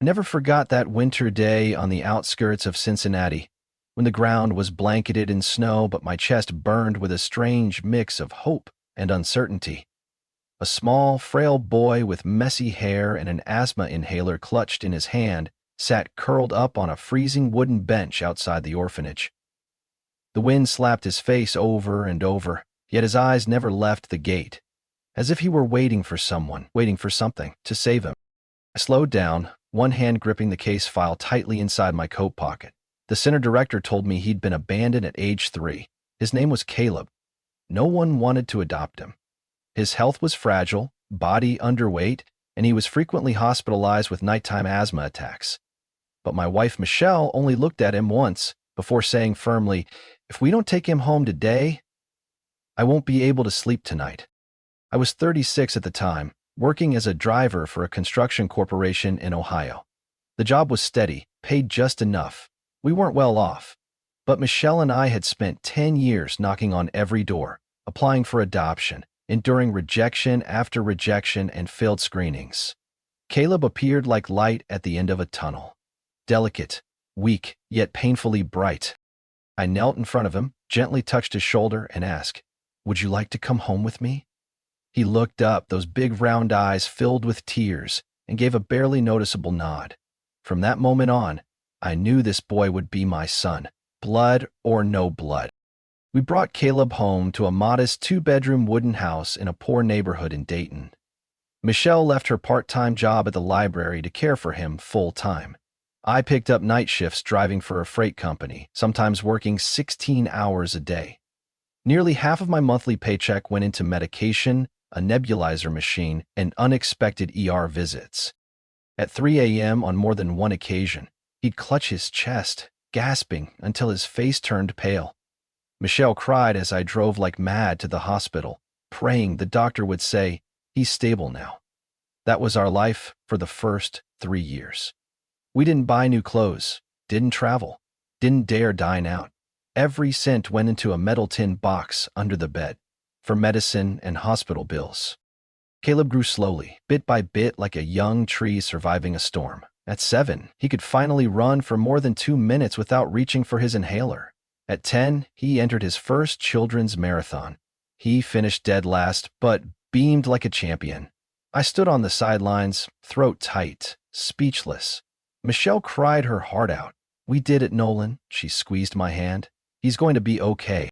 I never forgot that winter day on the outskirts of Cincinnati, when the ground was blanketed in snow but my chest burned with a strange mix of hope and uncertainty. A small, frail boy with messy hair and an asthma inhaler clutched in his hand sat curled up on a freezing wooden bench outside the orphanage. The wind slapped his face over and over, yet his eyes never left the gate, as if he were waiting for someone, waiting for something, to save him. I slowed down, one hand gripping the case file tightly inside my coat pocket. The center director told me he'd been abandoned at age 3. His name was Caleb. No one wanted to adopt him. His health was fragile, body underweight, and he was frequently hospitalized with nighttime asthma attacks. But my wife Michelle only looked at him once before saying firmly, "If we don't take him home today, I won't be able to sleep tonight." I was 36 at the time, working as a driver for a construction corporation in Ohio. The job was steady, paid just enough. We weren't well off. But Michelle and I had spent 10 years knocking on every door, applying for adoption, enduring rejection after rejection and failed screenings. Caleb appeared like light at the end of a tunnel. Delicate, weak, yet painfully bright. I knelt in front of him, gently touched his shoulder, and asked, "Would you like to come home with me?" He looked up, those big round eyes filled with tears, and gave a barely noticeable nod. From that moment on, I knew this boy would be my son, blood or no blood. We brought Caleb home to a modest 2-bedroom wooden house in a poor neighborhood in Dayton. Michelle left her part-time job at the library to care for him full-time. I picked up night shifts driving for a freight company, sometimes working 16 hours a day. Nearly half of my monthly paycheck went into medication, a nebulizer machine, and unexpected ER visits. At 3 a.m. on more than one occasion, he'd clutch his chest, gasping until his face turned pale. Michelle cried as I drove like mad to the hospital, praying the doctor would say, "He's stable now." That was our life for the first 3 years. We didn't buy new clothes, didn't travel, didn't dare dine out. Every cent went into a metal tin box under the bed, for medicine and hospital bills. Caleb grew slowly, bit by bit like a young tree surviving a storm. At 7, he could finally run for more than 2 minutes without reaching for his inhaler. At 10, he entered his first children's marathon. He finished dead last, but beamed like a champion. I stood on the sidelines, throat tight, speechless. Michelle cried her heart out. "We did it, Nolan." She squeezed my hand. "He's going to be okay."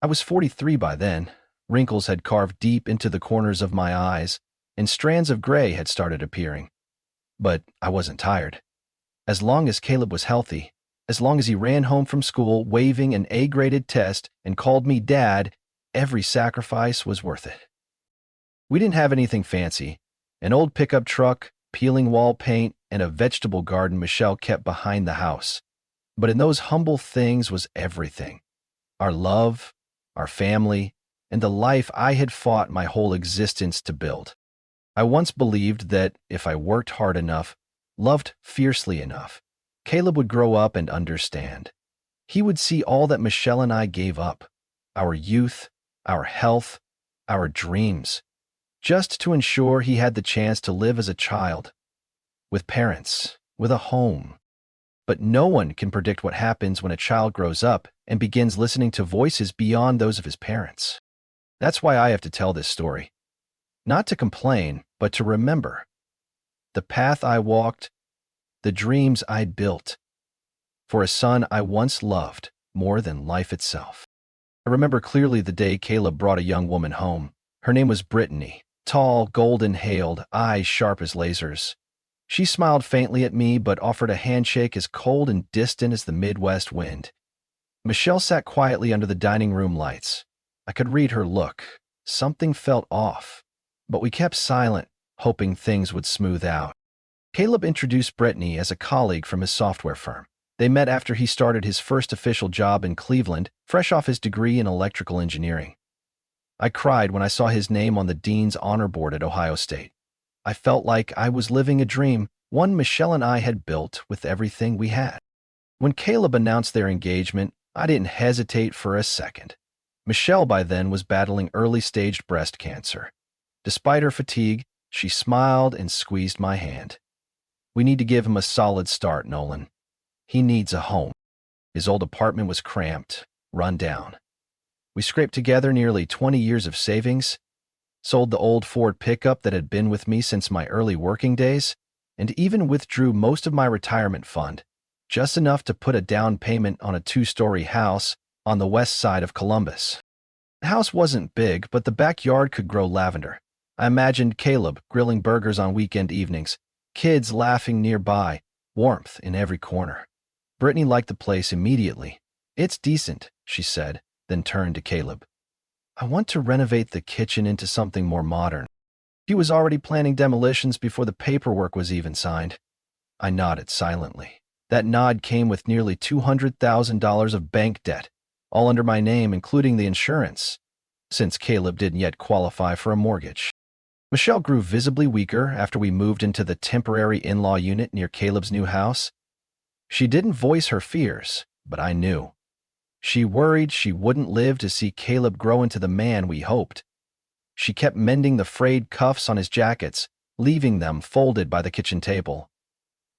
I was 43 by then. Wrinkles had carved deep into the corners of my eyes, and strands of gray had started appearing. But I wasn't tired. As long as Caleb was healthy, as long as he ran home from school waving an A-graded test and called me Dad, every sacrifice was worth it. We didn't have anything fancy. An old pickup truck, peeling wall paint, and a vegetable garden Michelle kept behind the house. But in those humble things was everything. Our love, our family, and the life I had fought my whole existence to build. I once believed that if I worked hard enough, loved fiercely enough, Caleb would grow up and understand. He would see all that Michelle and I gave up, our youth, our health, our dreams, just to ensure he had the chance to live as a child, with parents, with a home. But no one can predict what happens when a child grows up and begins listening to voices beyond those of his parents. That's why I have to tell this story. Not to complain, but to remember. The path I walked, the dreams I built, for a son I once loved more than life itself. I remember clearly the day Caleb brought a young woman home. Her name was Brittany, tall, golden-hailed, eyes sharp as lasers. She smiled faintly at me but offered a handshake as cold and distant as the Midwest wind. Michelle sat quietly under the dining room lights. I could read her look. Something felt off, but we kept silent, hoping things would smooth out. Caleb introduced Brittany as a colleague from his software firm. They met after he started his first official job in Cleveland, fresh off his degree in electrical engineering. I cried when I saw his name on the Dean's Honor Board at Ohio State. I felt like I was living a dream, one Michelle and I had built with everything we had. When Caleb announced their engagement, I didn't hesitate for a second. Michelle by then was battling early-stage breast cancer. Despite her fatigue, she smiled and squeezed my hand. We need to give him a solid start, Nolan. He needs a home. His old apartment was cramped, run down. We scraped together nearly 20 years of savings, sold the old Ford pickup that had been with me since my early working days, and even withdrew most of my retirement fund, just enough to put a down payment on a 2-story house on the west side of Columbus. The house wasn't big, but the backyard could grow lavender. I imagined Caleb grilling burgers on weekend evenings, kids laughing nearby, warmth in every corner. Brittany liked the place immediately. "It's decent," she said, then turned to Caleb. "I want to renovate the kitchen into something more modern." He was already planning demolitions before the paperwork was even signed. I nodded silently. That nod came with nearly $200,000 of bank debt, all under my name, including the insurance, since Caleb didn't yet qualify for a mortgage. Michelle grew visibly weaker after we moved into the temporary in-law unit near Caleb's new house. She didn't voice her fears, but I knew. She worried she wouldn't live to see Caleb grow into the man we hoped. She kept mending the frayed cuffs on his jackets, leaving them folded by the kitchen table.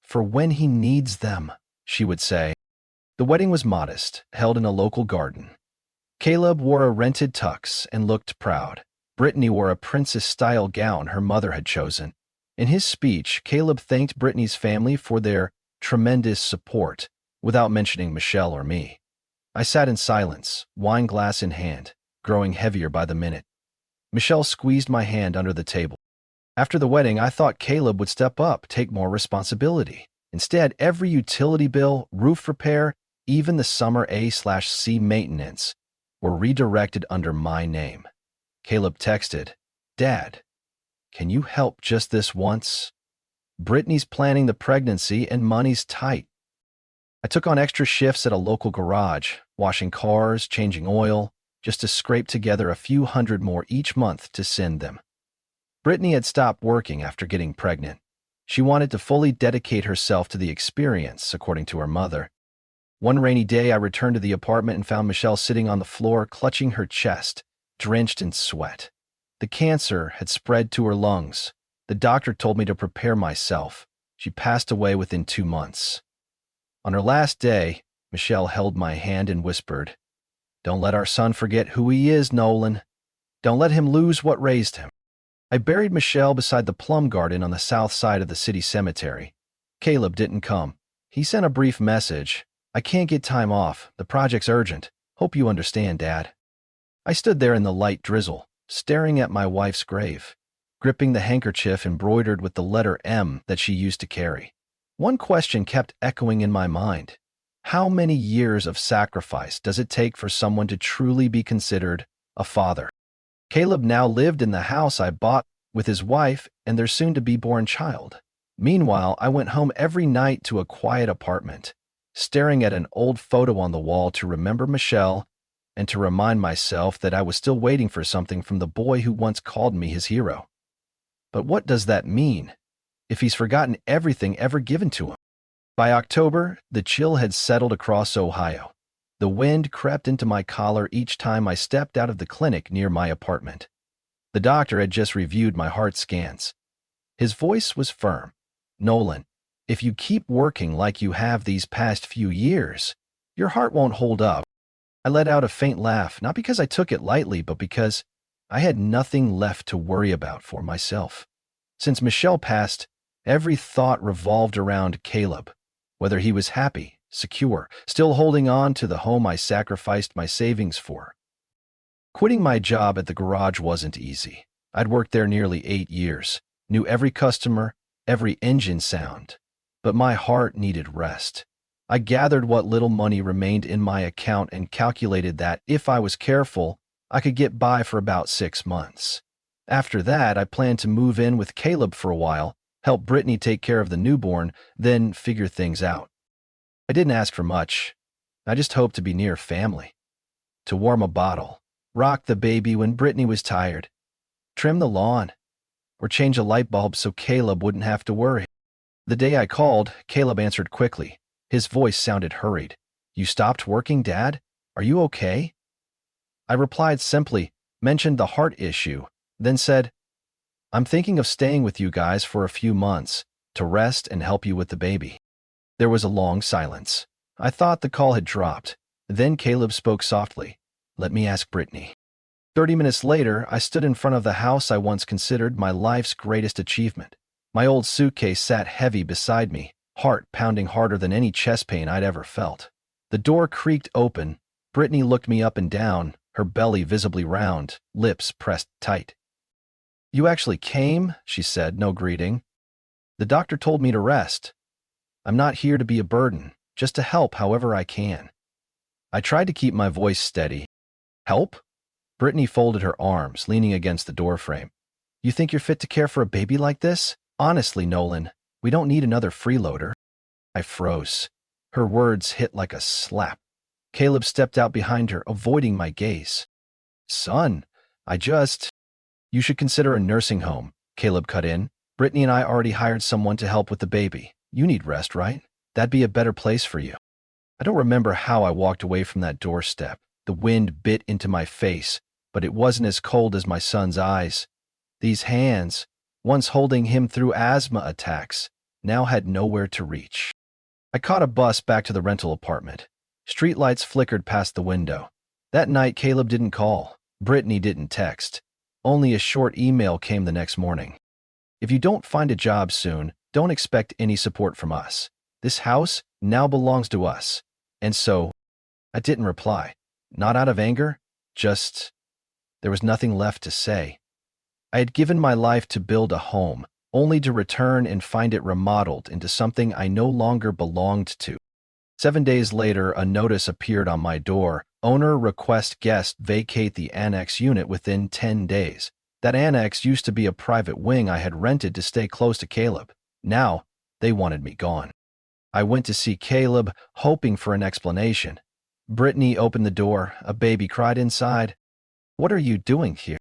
"For when he needs them," she would say. The wedding was modest, held in a local garden. Caleb wore a rented tux and looked proud. Brittany wore a princess-style gown her mother had chosen. In his speech, Caleb thanked Brittany's family for their tremendous support, without mentioning Michelle or me. I sat in silence, wine glass in hand, growing heavier by the minute. Michelle squeezed my hand under the table. After the wedding, I thought Caleb would step up, take more responsibility. Instead, every utility bill, roof repair, even the summer A/C maintenance, were redirected under my name. Caleb texted, "Dad, can you help just this once? Brittany's planning the pregnancy and money's tight." I took on extra shifts at a local garage, washing cars, changing oil, just to scrape together a few hundred more each month to send them. Brittany had stopped working after getting pregnant. She wanted to fully dedicate herself to the experience, according to her mother. One rainy day, I returned to the apartment and found Michelle sitting on the floor, clutching her chest, drenched in sweat. The cancer had spread to her lungs. The doctor told me to prepare myself. She passed away within 2 months. On her last day, Michelle held my hand and whispered, "Don't let our son forget who he is, Nolan. Don't let him lose what raised him." I buried Michelle beside the plum garden on the south side of the city cemetery. Caleb didn't come. He sent a brief message. "I can't get time off. The project's urgent. Hope you understand, Dad." I stood there in the light drizzle, staring at my wife's grave, gripping the handkerchief embroidered with the letter M that she used to carry. One question kept echoing in my mind. How many years of sacrifice does it take for someone to truly be considered a father? Caleb now lived in the house I bought with his wife and their soon-to-be-born child. Meanwhile, I went home every night to a quiet apartment, staring at an old photo on the wall to remember Michelle and to remind myself that I was still waiting for something from the boy who once called me his hero. But what does that mean if he's forgotten everything ever given to him? By October, the chill had settled across Ohio. The wind crept into my collar each time I stepped out of the clinic near my apartment. The doctor had just reviewed my heart scans. His voice was firm. "Nolan, if you keep working like you have these past few years, your heart won't hold up." I let out a faint laugh, not because I took it lightly, but because I had nothing left to worry about for myself. Since Michelle passed, every thought revolved around Caleb, whether he was happy, secure, still holding on to the home I sacrificed my savings for. Quitting my job at the garage wasn't easy. I'd worked there nearly 8 years, knew every customer, every engine sound, but my heart needed rest. I gathered what little money remained in my account and calculated that, if I was careful, I could get by for about 6 months. After that, I planned to move in with Caleb for a while, help Brittany take care of the newborn, then figure things out. I didn't ask for much. I just hoped to be near family. To warm a bottle, rock the baby when Brittany was tired, trim the lawn, or change a light bulb so Caleb wouldn't have to worry. The day I called, Caleb answered quickly. His voice sounded hurried. "You stopped working, Dad? Are you okay?" I replied simply, mentioned the heart issue, then said, "I'm thinking of staying with you guys for a few months. to rest and help you with the baby." There was a long silence. I thought the call had dropped. Then Caleb spoke softly. "Let me ask Brittany." 30 minutes later, I stood in front of the house I once considered my life's greatest achievement. My old suitcase sat heavy beside me, heart pounding harder than any chest pain I'd ever felt. The door creaked open. Brittany looked me up and down, her belly visibly round, lips pressed tight. "You actually came?" she said, no greeting. "The doctor told me to rest. I'm not here to be a burden, just to help however I can." I tried to keep my voice steady. "Help?" Brittany folded her arms, leaning against the doorframe. "You think you're fit to care for a baby like this? Honestly, Nolan, we don't need another freeloader." I froze. Her words hit like a slap. Caleb stepped out behind her, avoiding my gaze. "Son, You should consider a nursing home," Caleb cut in. "Brittany and I already hired someone to help with the baby. You need rest, right? That'd be a better place for you." I don't remember how I walked away from that doorstep. The wind bit into my face, but it wasn't as cold as my son's eyes. These hands, once holding him through asthma attacks, now had nowhere to reach. I caught a bus back to the rental apartment. Streetlights flickered past the window. That night, Caleb didn't call. Brittany didn't text. Only a short email came the next morning. "If you don't find a job soon, don't expect any support from us. This house now belongs to us." And so, I didn't reply. Not out of anger, just there was nothing left to say. I had given my life to build a home, only to return and find it remodeled into something I no longer belonged to. 7 days later, a notice appeared on my door. "Owner request guest vacate the annex unit within 10 days. That annex used to be a private wing I had rented to stay close to Caleb. Now, they wanted me gone. I went to see Caleb, hoping for an explanation. Brittany opened the door. A baby cried inside. "What are you doing here?"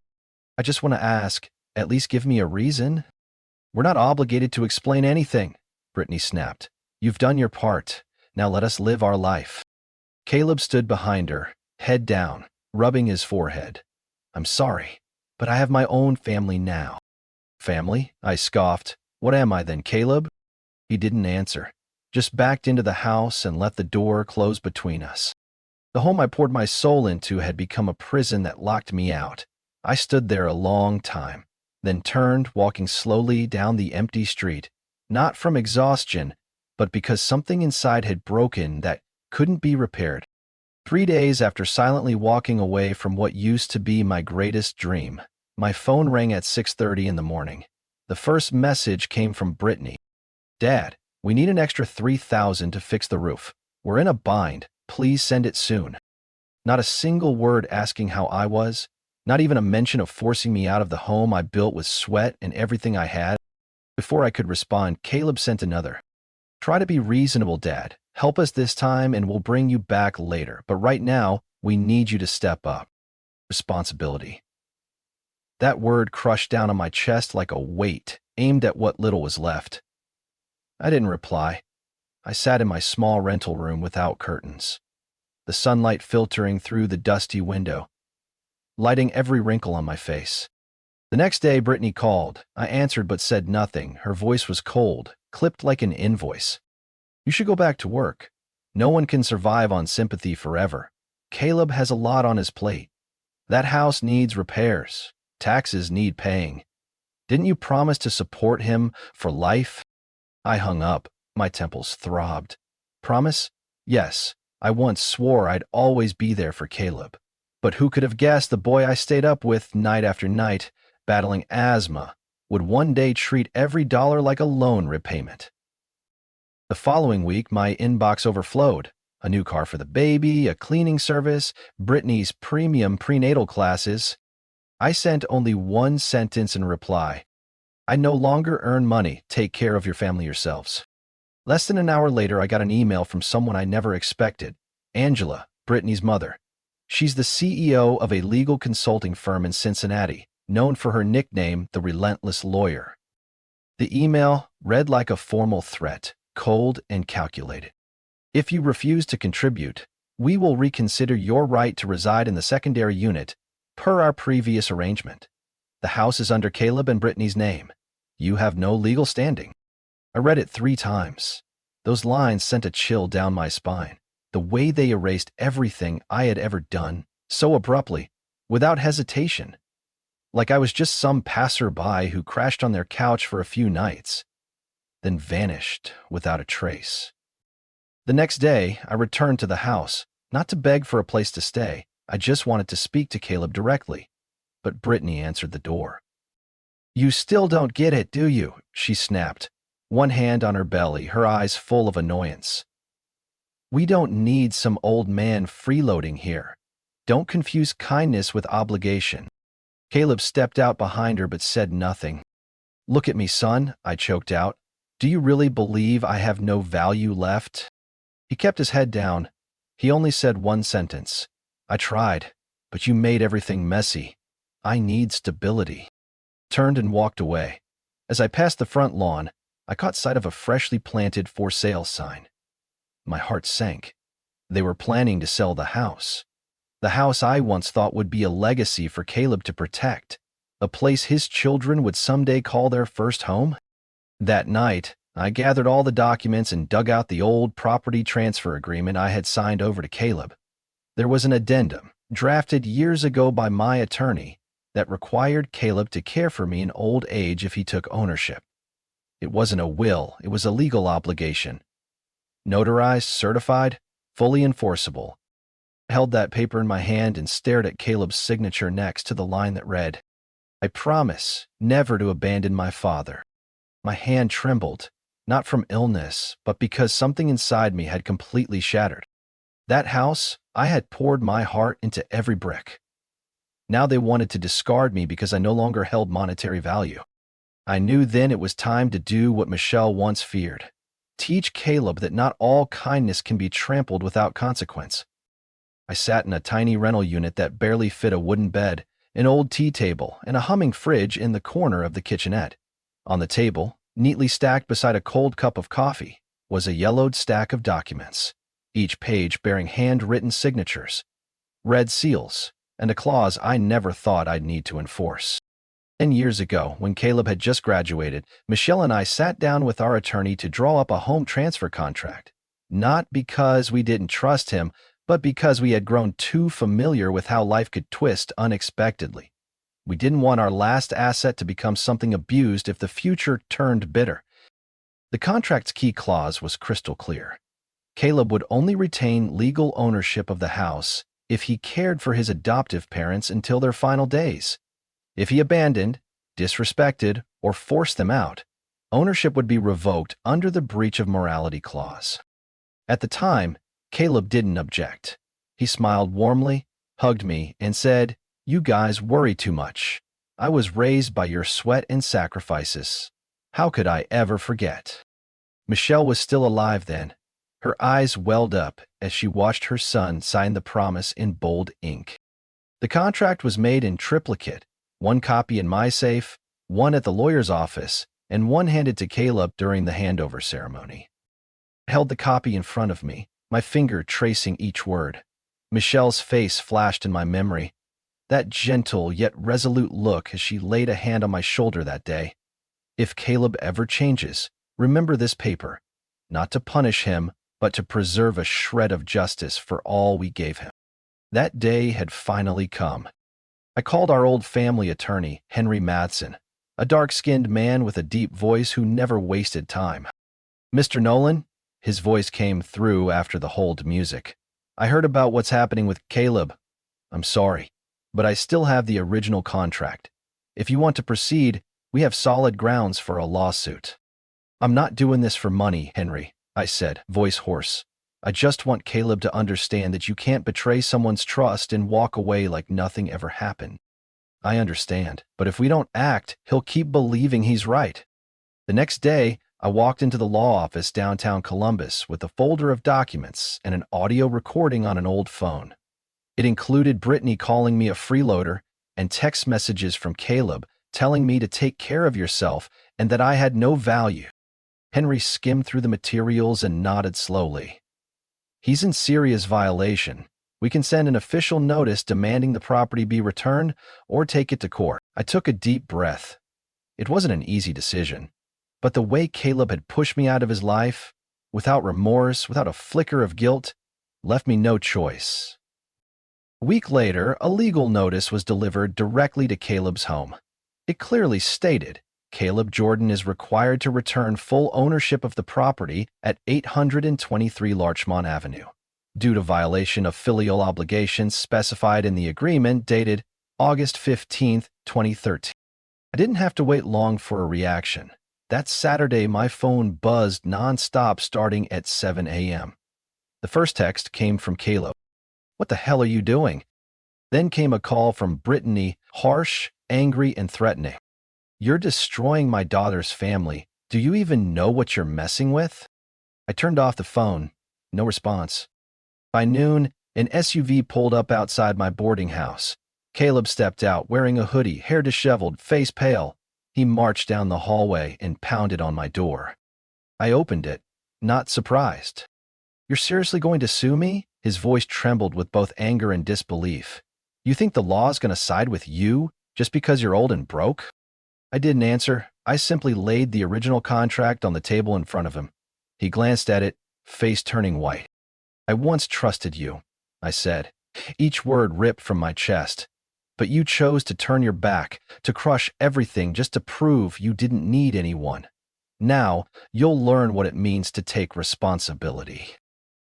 "I just want to ask, at least give me a reason." "We're not obligated to explain anything," Brittany snapped. "You've done your part. Now let us live our life." Caleb stood behind her, head down, rubbing his forehead. "I'm sorry, but I have my own family now." "Family?" I scoffed. "What am I then, Caleb?" He didn't answer, just backed into the house and let the door close between us. The home I poured my soul into had become a prison that locked me out. I stood there a long time, then turned, walking slowly down the empty street, not from exhaustion, but because something inside had broken that couldn't be repaired. 3 days after silently walking away from what used to be my greatest dream, my phone rang at 6:30 in the morning. The first message came from Brittany. "Dad, we need an extra $3,000 to fix the roof. We're in a bind. Please send it soon." Not a single word asking how I was, not even a mention of forcing me out of the home I built with sweat and everything I had. Before I could respond, Caleb sent another. "Try to be reasonable, Dad. Help us this time and we'll bring you back later. But right now, we need you to step up." Responsibility. That word crushed down on my chest like a weight, aimed at what little was left. I didn't reply. I sat in my small rental room without curtains, the sunlight filtering through the dusty window, lighting every wrinkle on my face. The next day, Brittany called. I answered but said nothing. Her voice was cold, clipped like an invoice. "You should go back to work. No one can survive on sympathy forever. Caleb has a lot on his plate. That house needs repairs. Taxes need paying. Didn't you promise to support him for life?" I hung up. My temples throbbed. Promise? Yes, I once swore I'd always be there for Caleb. But who could have guessed the boy I stayed up with night after night, battling asthma, would one day treat every dollar like a loan repayment? The following week, my inbox overflowed. A new car for the baby, a cleaning service, Brittany's premium prenatal classes. I sent only one sentence in reply. "I no longer earn money. Take care of your family yourselves." Less than an hour later, I got an email from someone I never expected. Angela, Brittany's mother. She's the CEO of a legal consulting firm in Cincinnati, known for her nickname, the Relentless Lawyer. The email read like a formal threat, cold and calculated. "If you refuse to contribute, we will reconsider your right to reside in the secondary unit, per our previous arrangement. The house is under Caleb and Brittany's name. You have no legal standing." I read it 3 times. Those lines sent a chill down my spine. The way they erased everything I had ever done, so abruptly, without hesitation. Like I was just some passerby who crashed on their couch for a few nights, then vanished without a trace. The next day, I returned to the house, not to beg for a place to stay. I just wanted to speak to Caleb directly. But Brittany answered the door. "You still don't get it, do you?" she snapped, one hand on her belly, her eyes full of annoyance. "We don't need some old man freeloading here. Don't confuse kindness with obligation." Caleb stepped out behind her but said nothing. "Look at me, son," I choked out. "Do you really believe I have no value left?" He kept his head down. He only said one sentence. "I tried, but you made everything messy. I need stability." Turned and walked away. As I passed the front lawn, I caught sight of a freshly planted "for sale" sign. My heart sank. They were planning to sell the house. The house I once thought would be a legacy for Caleb to protect. A place his children would someday call their first home. That night, I gathered all the documents and dug out the old property transfer agreement I had signed over to Caleb. There was an addendum, drafted years ago by my attorney, that required Caleb to care for me in old age if he took ownership. It wasn't a will, it was a legal obligation. Notarized, certified, fully enforceable. I held that paper in my hand and stared at Caleb's signature next to the line that read, "I promise never to abandon my father." My hand trembled, not from illness, but because something inside me had completely shattered. That house, I had poured my heart into every brick. Now they wanted to discard me because I no longer held monetary value. I knew then it was time to do what Michelle once feared. Teach Caleb that not all kindness can be trampled without consequence. I sat in a tiny rental unit that barely fit a wooden bed, an old tea table, and a humming fridge in the corner of the kitchenette. On the table, neatly stacked beside a cold cup of coffee, was a yellowed stack of documents, each page bearing handwritten signatures, red seals, and a clause I never thought I'd need to enforce. 10 years ago, when Caleb had just graduated, Michelle and I sat down with our attorney to draw up a home transfer contract. Not because we didn't trust him, but because we had grown too familiar with how life could twist unexpectedly. We didn't want our last asset to become something abused if the future turned bitter. The contract's key clause was crystal clear. Caleb would only retain legal ownership of the house if he cared for his adoptive parents until their final days. If he abandoned, disrespected, or forced them out, ownership would be revoked under the breach of morality clause. At the time, Caleb didn't object. He smiled warmly, hugged me, and said, "You guys worry too much. I was raised by your sweat and sacrifices. How could I ever forget?" Michelle was still alive then. Her eyes welled up as she watched her son sign the promise in bold ink. The contract was made in triplicate, one copy in my safe, one at the lawyer's office, and one handed to Caleb during the handover ceremony. I held the copy in front of me, my finger tracing each word. Michelle's face flashed in my memory, that gentle yet resolute look as she laid a hand on my shoulder that day. "If Caleb ever changes, remember this paper, not to punish him, but to preserve a shred of justice for all we gave him." That day had finally come. I called our old family attorney, Henry Madsen, a dark-skinned man with a deep voice who never wasted time. "Mr. Nolan," his voice came through after the hold music, "I heard about what's happening with Caleb. I'm sorry, but I still have the original contract. If you want to proceed, we have solid grounds for a lawsuit." "I'm not doing this for money, Henry," I said, voice hoarse. "I just want Caleb to understand that you can't betray someone's trust and walk away like nothing ever happened." "I understand, but if we don't act, he'll keep believing he's right." The next day, I walked into the law office downtown Columbus with a folder of documents and an audio recording on an old phone. It included Brittany calling me a freeloader and text messages from Caleb telling me to take care of yourself and that I had no value. Henry skimmed through the materials and nodded slowly. "He's in serious violation. We can send an official notice demanding the property be returned or take it to court." I took a deep breath. It wasn't an easy decision. But the way Caleb had pushed me out of his life, without remorse, without a flicker of guilt, left me no choice. A week later, a legal notice was delivered directly to Caleb's home. It clearly stated, Caleb Jordan is required to return full ownership of the property at 823 Larchmont Avenue, due to violation of filial obligations specified in the agreement dated August 15, 2013. I didn't have to wait long for a reaction. That Saturday, my phone buzzed nonstop starting at 7 a.m. The first text came from Caleb. "What the hell are you doing?" Then came a call from Brittany, harsh, angry, and threatening. "You're destroying my daughter's family. Do you even know what you're messing with?" I turned off the phone. No response. By noon, an SUV pulled up outside my boarding house. Caleb stepped out, wearing a hoodie, hair disheveled, face pale. He marched down the hallway and pounded on my door. I opened it, not surprised. "You're seriously going to sue me?" His voice trembled with both anger and disbelief. "You think the law's going to side with you just because you're old and broke?" I didn't answer. I simply laid the original contract on the table in front of him. He glanced at it, face turning white. "I once trusted you," I said, each word ripped from my chest. "But you chose to turn your back, to crush everything just to prove you didn't need anyone. Now, you'll learn what it means to take responsibility."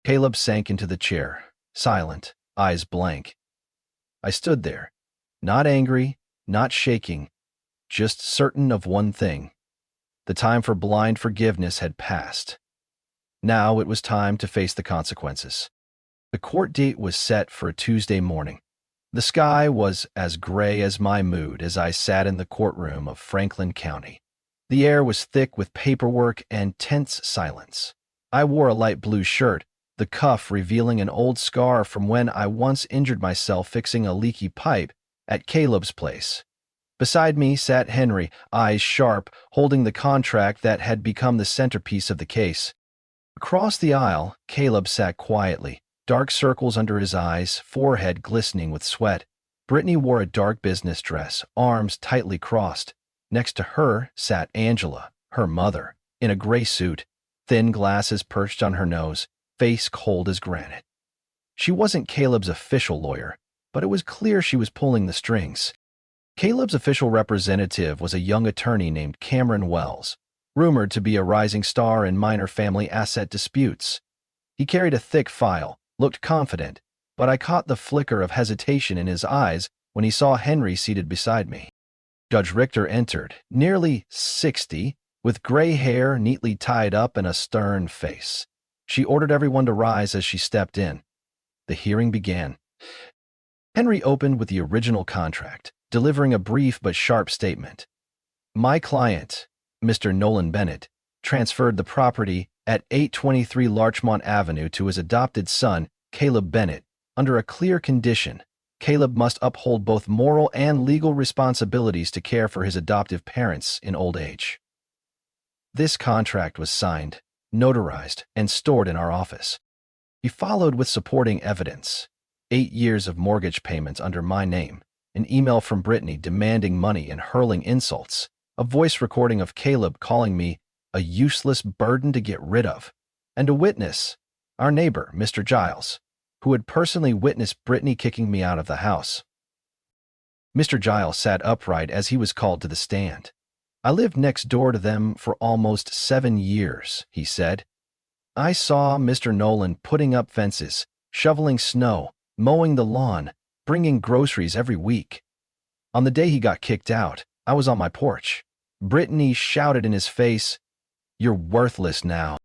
Caleb sank into the chair, silent, eyes blank. I stood there, not angry, not shaking, just certain of one thing. The time for blind forgiveness had passed. Now it was time to face the consequences. The court date was set for a Tuesday morning. The sky was as gray as my mood as I sat in the courtroom of Franklin County. The air was thick with paperwork and tense silence. I wore a light blue shirt, the cuff revealing an old scar from when I once injured myself fixing a leaky pipe at Caleb's place. Beside me sat Henry, eyes sharp, holding the contract that had become the centerpiece of the case. Across the aisle, Caleb sat quietly, dark circles under his eyes, forehead glistening with sweat. Brittany wore a dark business dress, arms tightly crossed. Next to her sat Angela, her mother, in a gray suit, thin glasses perched on her nose, face cold as granite. She wasn't Caleb's official lawyer, but it was clear she was pulling the strings. Caleb's official representative was a young attorney named Cameron Wells, rumored to be a rising star in minor family asset disputes. He carried a thick file, looked confident, but I caught the flicker of hesitation in his eyes when he saw Henry seated beside me. Judge Richter entered, nearly 60, with gray hair neatly tied up and a stern face. She ordered everyone to rise as she stepped in. The hearing began. Henry opened with the original contract, delivering a brief but sharp statement. My client, Mr. Nolan Bennett, transferred the property at 823 Larchmont Avenue to his adopted son, Caleb Bennett, under a clear condition. Caleb must uphold both moral and legal responsibilities to care for his adoptive parents in old age. This contract was signed, notarized, and stored in our office. He followed with supporting evidence: 8 years of mortgage payments under my name, an email from Brittany demanding money and hurling insults, a voice recording of Caleb calling me a useless burden to get rid of, and a witness, our neighbor, Mr. Giles, who had personally witnessed Brittany kicking me out of the house. Mr. Giles sat upright as he was called to the stand. I lived next door to them for almost 7 years, he said. I saw Mr. Nolan putting up fences, shoveling snow, mowing the lawn, bringing groceries every week. On the day he got kicked out, I was on my porch. Brittany shouted in his face, "You're worthless now."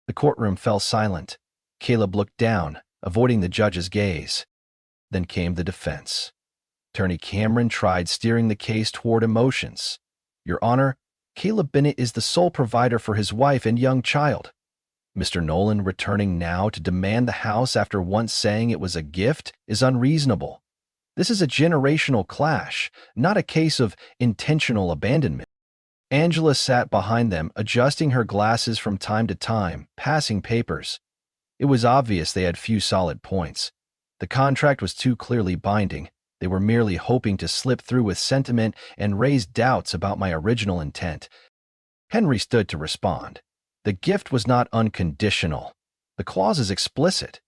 The courtroom fell silent. Caleb looked down, avoiding the judge's gaze. Then came the defense. Attorney Cameron tried steering the case toward emotions. Your Honor, Caleb Bennett is the sole provider for his wife and young child. Mr. Nolan returning now to demand the house after once saying it was a gift is unreasonable. This is a generational clash, not a case of intentional abandonment. Angela sat behind them, adjusting her glasses from time to time, passing papers. It was obvious they had few solid points. The contract was too clearly binding. They were merely hoping to slip through with sentiment and raise doubts about my original intent. Henry stood to respond. The gift was not unconditional. The clause is explicit.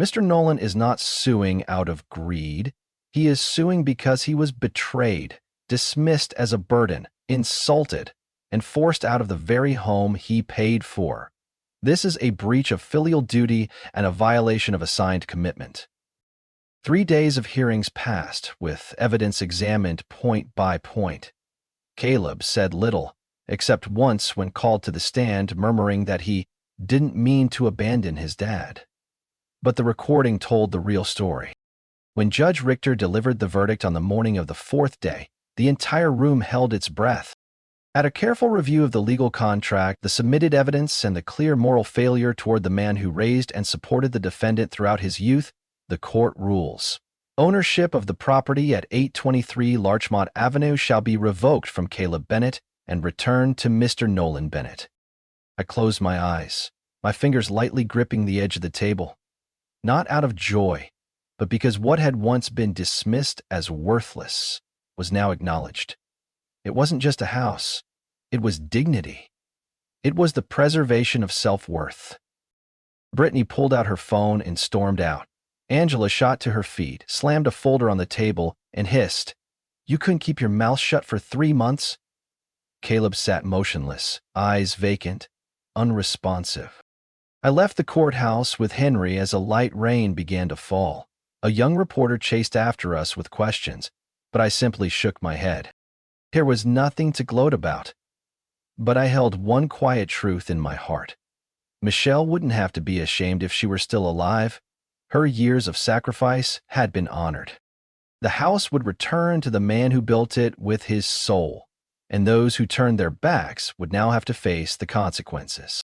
Mr. Nolan is not suing out of greed. He is suing because he was betrayed, dismissed as a burden, insulted, and forced out of the very home he paid for. This is a breach of filial duty and a violation of a signed commitment. 3 days of hearings passed, with evidence examined point by point. Caleb said little, except once when called to the stand, murmuring that he didn't mean to abandon his dad. But the recording told the real story. When Judge Richter delivered the verdict on the morning of the 4th day, the entire room held its breath. At a careful review of the legal contract, the submitted evidence, and the clear moral failure toward the man who raised and supported the defendant throughout his youth, the court rules. Ownership of the property at 823 Larchmont Avenue shall be revoked from Caleb Bennett and returned to Mr. Nolan Bennett. I closed my eyes, my fingers lightly gripping the edge of the table. Not out of joy, but because what had once been dismissed as worthless was now acknowledged. It wasn't just a house. It was dignity. It was the preservation of self-worth. Brittany pulled out her phone and stormed out. Angela shot to her feet, slammed a folder on the table, and hissed, "You couldn't keep your mouth shut for 3 months?" Caleb sat motionless, eyes vacant, unresponsive. I left the courthouse with Henry as a light rain began to fall. A young reporter chased after us with questions, but I simply shook my head. There was nothing to gloat about. But I held one quiet truth in my heart. Michelle wouldn't have to be ashamed if she were still alive. Her years of sacrifice had been honored. The house would return to the man who built it with his soul, and those who turned their backs would now have to face the consequences.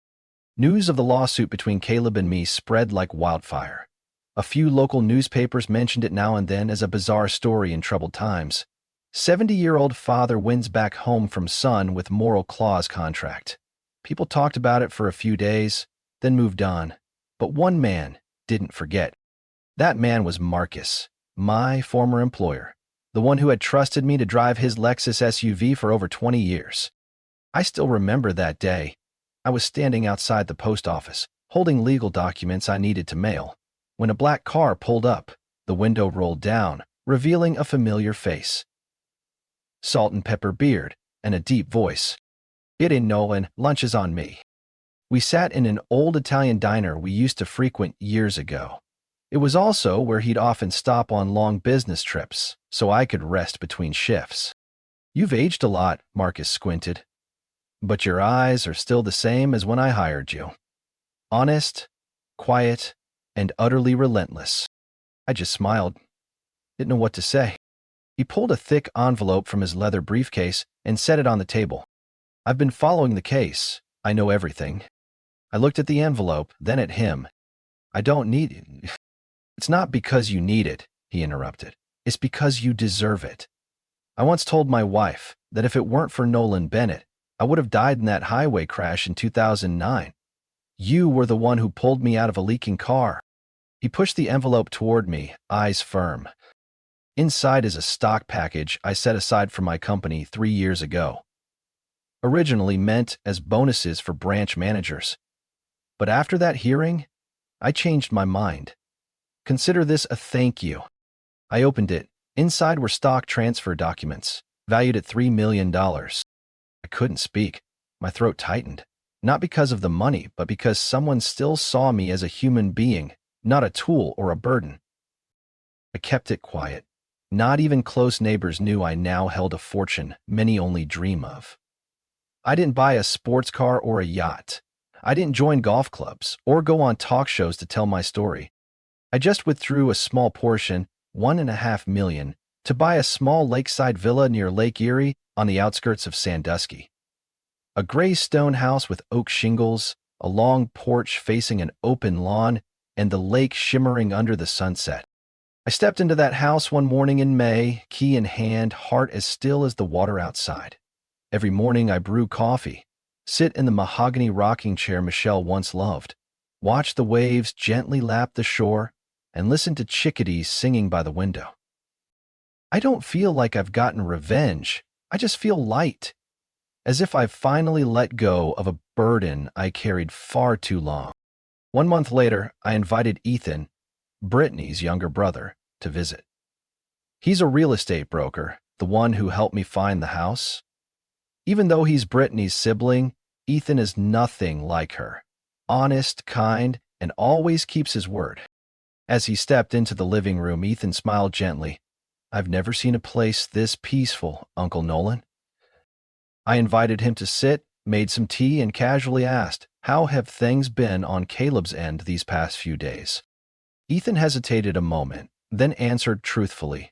News of the lawsuit between Caleb and me spread like wildfire. A few local newspapers mentioned it now and then as a bizarre story in troubled times. 70-year-old father wins back home from son with moral clause contract. People talked about it for a few days, then moved on. But one man didn't forget. That man was Marcus, my former employer, the one who had trusted me to drive his Lexus SUV for over 20 years. I still remember that day. I was standing outside the post office, holding legal documents I needed to mail, when a black car pulled up, the window rolled down, revealing a familiar face. Salt and pepper beard, and a deep voice. "It ain't Nolan, lunch is on me." We sat in an old Italian diner we used to frequent years ago. It was also where he'd often stop on long business trips, so I could rest between shifts. "You've aged a lot," Marcus squinted. "But your eyes are still the same as when I hired you. Honest, quiet, and utterly relentless." I just smiled. Didn't know what to say. He pulled a thick envelope from his leather briefcase and set it on the table. "I've been following the case. I know everything." I looked at the envelope, then at him. "I don't need it." "It's not because you need it," he interrupted. "It's because you deserve it. I once told my wife that if it weren't for Nolan Bennett, I would have died in that highway crash in 2009. You were the one who pulled me out of a leaking car." He pushed the envelope toward me, eyes firm. Inside is a stock package I set aside for my company 3 years ago. Originally meant as bonuses for branch managers. But after that hearing, I changed my mind. Consider this a thank you. I opened it. Inside were stock transfer documents, valued at $3 million. I couldn't speak. My throat tightened. Not because of the money, but because someone still saw me as a human being, not a tool or a burden. I kept it quiet. Not even close neighbors knew I now held a fortune many only dream of. I didn't buy a sports car or a yacht. I didn't join golf clubs or go on talk shows to tell my story. I just withdrew a small portion, $1.5 million, to buy a small lakeside villa near Lake Erie on the outskirts of Sandusky. A gray stone house with oak shingles, a long porch facing an open lawn, and the lake shimmering under the sunset. I stepped into that house one morning in May, key in hand, heart as still as the water outside. Every morning I brew coffee, sit in the mahogany rocking chair Michelle once loved, watch the waves gently lap the shore, and listen to chickadees singing by the window. I don't feel like I've gotten revenge. I just feel light. as if I finally let go of a burden I carried far too long. 1 month later, I invited Ethan, Brittany's younger brother, to visit. He's a real estate broker, the one who helped me find the house. Even though he's Brittany's sibling, Ethan is nothing like her. Honest, kind, and always keeps his word. As he stepped into the living room, Ethan smiled gently. "I've never seen a place this peaceful, Uncle Nolan." I invited him to sit, made some tea, and casually asked, "How have things been on Caleb's end these past few days?" Ethan hesitated a moment, then answered truthfully.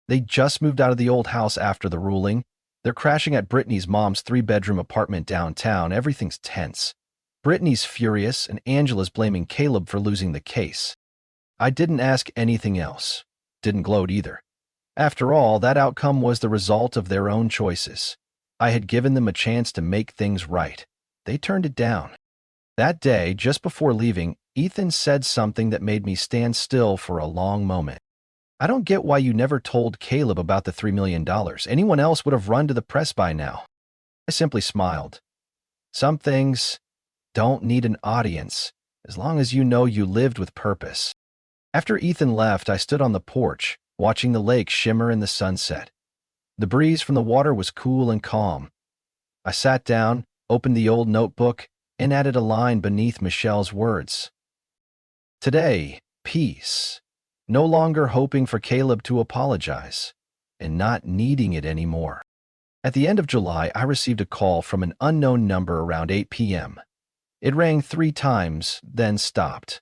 "They just moved out of the old house after the ruling. They're crashing at Brittany's mom's 3-bedroom apartment downtown. Everything's tense. Brittany's furious, and Angela's blaming Caleb for losing the case." I didn't ask anything else. Didn't gloat either. After all, that outcome was the result of their own choices. I had given them a chance to make things right. They turned it down. That day, just before leaving, Ethan said something that made me stand still for a long moment. "I don't get why you never told Caleb about the $3 million. Anyone else would have run to the press by now." I simply smiled. "Some things don't need an audience, as long as you know you lived with purpose." After Ethan left, I stood on the porch, watching the lake shimmer in the sunset. The breeze from the water was cool and calm. I sat down, opened the old notebook, and added a line beneath Michelle's words. Today, peace. No longer hoping for Caleb to apologize, and not needing it anymore. At the end of July, I received a call from an unknown number around 8 p.m. It rang 3 times, then stopped.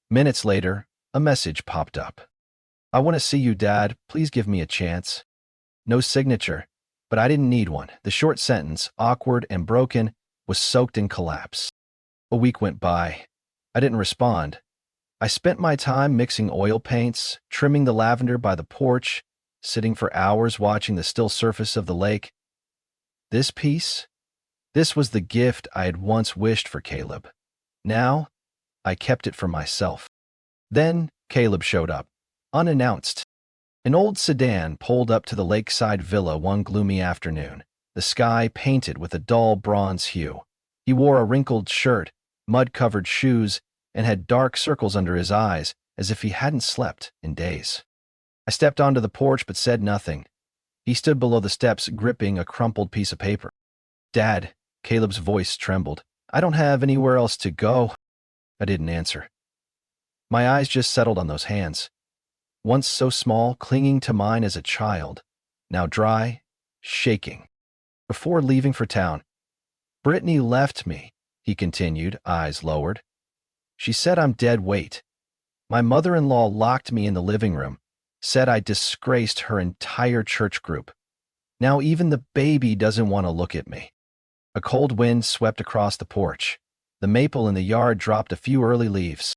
Minutes later, a message popped up. "I want to see you, Dad. Please give me a chance." No signature, but I didn't need one. The short sentence, awkward and broken, was soaked in collapse. A week went by. I didn't respond. I spent my time mixing oil paints, trimming the lavender by the porch, sitting for hours watching the still surface of the lake. This peace? This was the gift I had once wished for Caleb. Now, I kept it for myself. Then Caleb showed up, unannounced. An old sedan pulled up to the lakeside villa one gloomy afternoon, the sky painted with a dull bronze hue. He wore a wrinkled shirt, mud-covered shoes, and had dark circles under his eyes, as if he hadn't slept in days. I stepped onto the porch but said nothing. He stood below the steps, gripping a crumpled piece of paper. "Dad," Caleb's voice trembled. "I don't have anywhere else to go." I didn't answer. My eyes just settled on those hands. Once so small, clinging to mine as a child, now dry, shaking. Before leaving for town, "Brittany left me," he continued, eyes lowered. "She said I'm dead weight. My mother-in-law locked me in the living room, said I disgraced her entire church group. Now even the baby doesn't want to look at me." A cold wind swept across the porch. The maple in the yard dropped a few early leaves.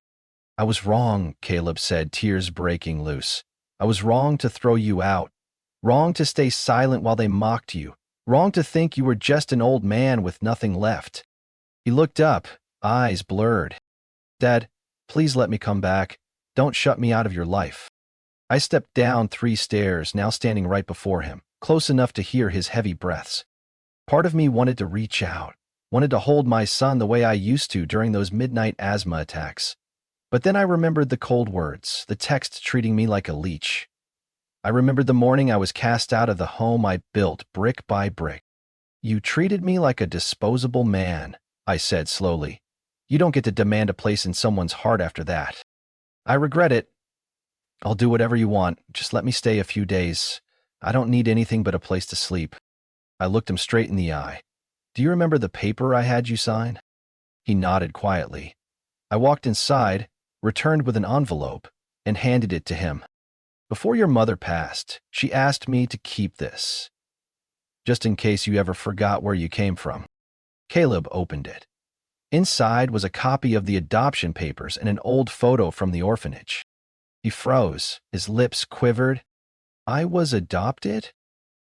"I was wrong," Caleb said, tears breaking loose. "I was wrong to throw you out. Wrong to stay silent while they mocked you. Wrong to think you were just an old man with nothing left." He looked up, eyes blurred. "Dad, please let me come back. Don't shut me out of your life." I stepped down 3 stairs, now standing right before him, close enough to hear his heavy breaths. Part of me wanted to reach out, wanted to hold my son the way I used to during those midnight asthma attacks. But then I remembered the cold words, the text treating me like a leech. I remembered the morning I was cast out of the home I built brick by brick. "You treated me like a disposable man," I said slowly. "You don't get to demand a place in someone's heart after that." "I regret it." "I'll do whatever you want. Just let me stay a few days. I don't need anything but a place to sleep." I looked him straight in the eye. "Do you remember the paper I had you sign?" He nodded quietly. I walked inside, returned with an envelope, and handed it to him. "Before your mother passed, she asked me to keep this, just in case you ever forgot where you came from." Caleb opened it. Inside was a copy of the adoption papers and an old photo from the orphanage. He froze, his lips quivered. "I was adopted?"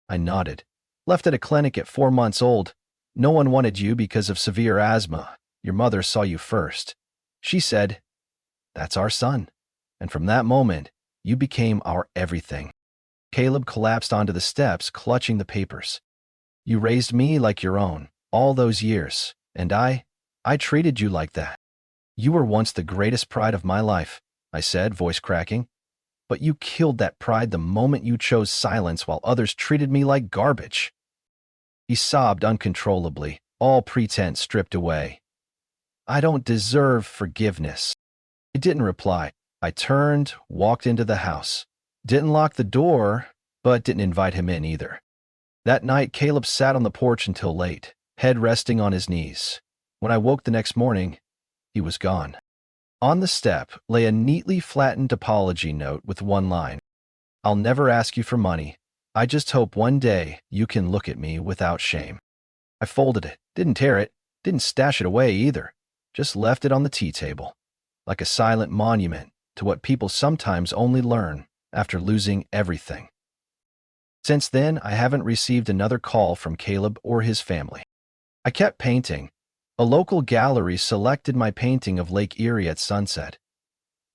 I nodded. "Left at a clinic at 4 months old. No one wanted you because of severe asthma. Your mother saw you first. She said, 'That's our son.' And from that moment, you became our everything." Caleb collapsed onto the steps, clutching the papers. You raised me like your own, all those years, and I treated you like that. You were once the greatest pride of my life, I said, voice cracking. But you killed that pride the moment you chose silence while others treated me like garbage. He sobbed uncontrollably, all pretense stripped away. I don't deserve forgiveness. I didn't reply. I turned, walked into the house. Didn't lock the door, but didn't invite him in either. That night, Caleb sat on the porch until late, head resting on his knees. When I woke the next morning, he was gone. On the step lay a neatly flattened apology note with one line. I'll never ask you for money. I just hope one day you can look at me without shame. I folded it, didn't tear it, didn't stash it away either. Just left it on the tea table, like a silent monument to what people sometimes only learn after losing everything. Since then, I haven't received another call from Caleb or his family. I kept painting. A local gallery selected my painting of Lake Erie at sunset,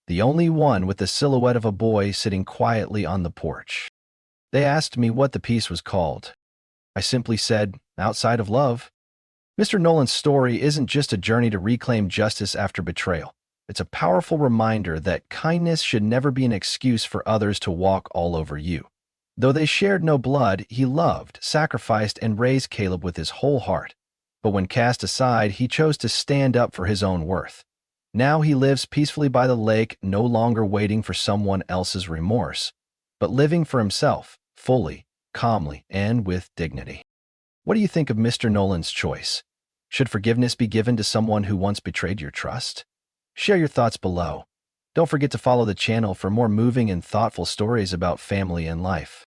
the only one with the silhouette of a boy sitting quietly on the porch. They asked me what the piece was called. I simply said, Outside of Love. Mr. Nolan's story isn't just a journey to reclaim justice after betrayal. It's a powerful reminder that kindness should never be an excuse for others to walk all over you. Though they shared no blood, he loved, sacrificed, and raised Caleb with his whole heart. But when cast aside, he chose to stand up for his own worth. Now he lives peacefully by the lake, no longer waiting for someone else's remorse, but living for himself, fully, calmly, and with dignity. What do you think of Mr. Nolan's choice? Should forgiveness be given to someone who once betrayed your trust? Share your thoughts below. Don't forget to follow the channel for more moving and thoughtful stories about family and life.